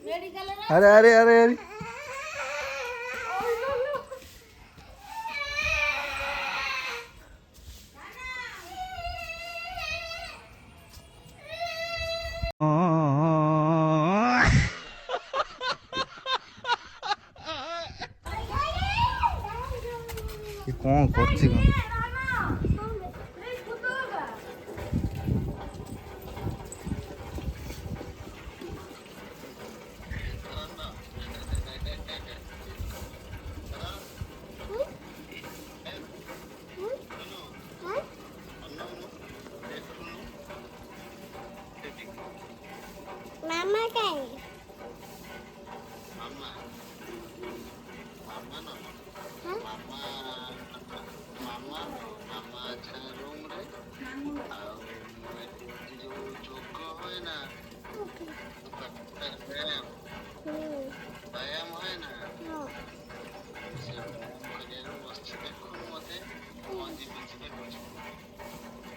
अरे अरे अरे अरे कौन करछि मामा काय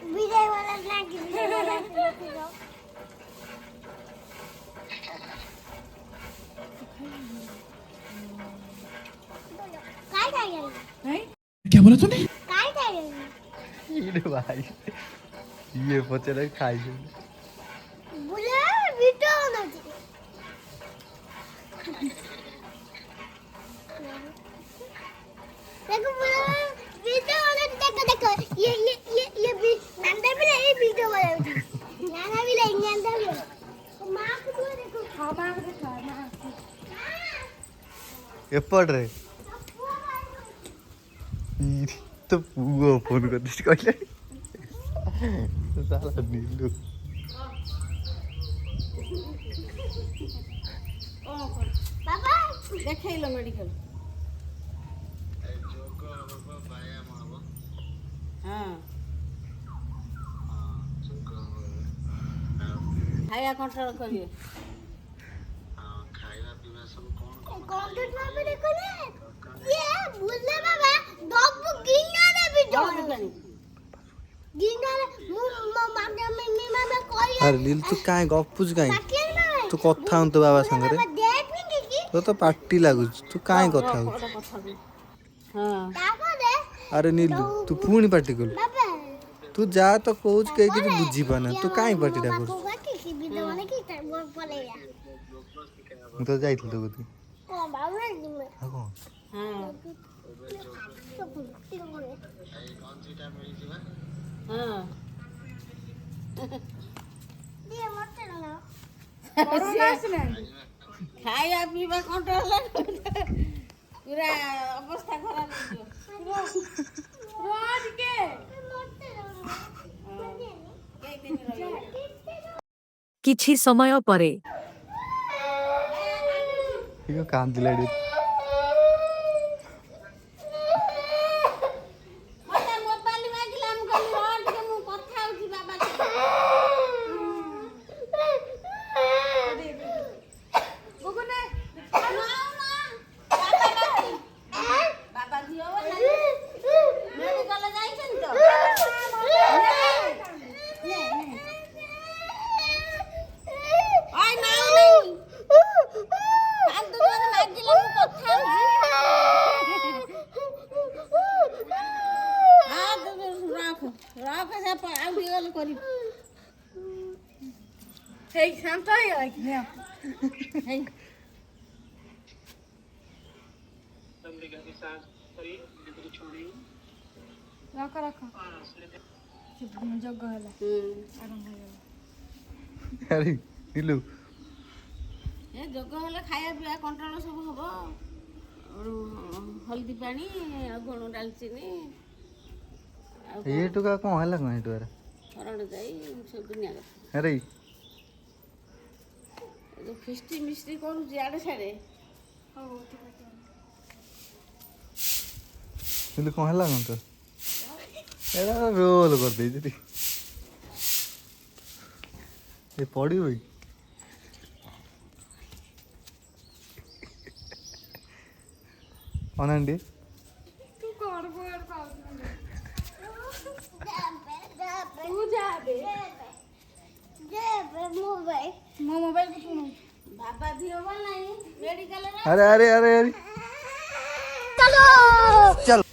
विजय वाला लागी विजय वाला काय काय है क्या बोला तूने? काय काय है ये भाई ये पचले खाई बोले वीडियो ना देखो बोले वीडियो वाला देखो देखो ये भी नंदा भी ये वीडियो वाला नाना भी ले नंदा भी मां को देखो हां मां को देखो मां एपड़ रे तो पुगो फोन कर दिस कहले साला नीलू बाबा देखैलो मेडिकल हाँ खाया कंट्रोल करिए कौन कितना पे देखो ने ये भूलने बाबा डॉग को गिनना ने वीडियो गिनना मामा मामा कोई अरे नील तू काहे गपुज काहे तू कथा हन तो बाबा संग रे देख नहीं की तो तो पार्टी लागु तू काहे कथा हो हाँ ताको दे अरे नीलू तू पुणी पार्टी कर बाबा तू जा तो कोच कह के तू बुझी पाना तू काहे पार्टी टा कर होगा कि वीडियो वाले की वो पड़ेगा मु तो जाइथिल तो गति ओ बाबा जी में आ कौन हाँ हाँ ये मत ना खाया पीवा कंट्रोल पूरा अवस्था खराब रोज के କିଛି ସମୟ ପରେ इको कांदिलाडी मते मोबाइल मागिला हम कहली रोज के मु କଥା होची बाबा गुगुने बाबा दियो मेडिकल जाइछन तो ओय नाउ नहीं कान तो मागिला मु কথা होची राख से आ दिगल करी हे शांत है कि हे रखो रखो जग होला आराम होला अरे नीलू ए जोग हले खाया पिया कंट्रोल सब हबो हल्दी पानी गुण डालचीनी ये टुका कौन हला कौन हेटु अरे हरड़ जाई सब दुनिया का अरे जो फिस्टी मिस्टी करू जियाड़े छाड़े हो ठीक है नीलू कौन हला कौन तो एरा रोल कर दे जी ये पड़ी हुई अनंडी तू कर बोर पास तू जा बे जे बे मोबाइल को तू ବାବା ଦିଅ ଭଲ ନାହିଁ ମେଡିକାଲରେ अरे अरे अरे अरे चलो चल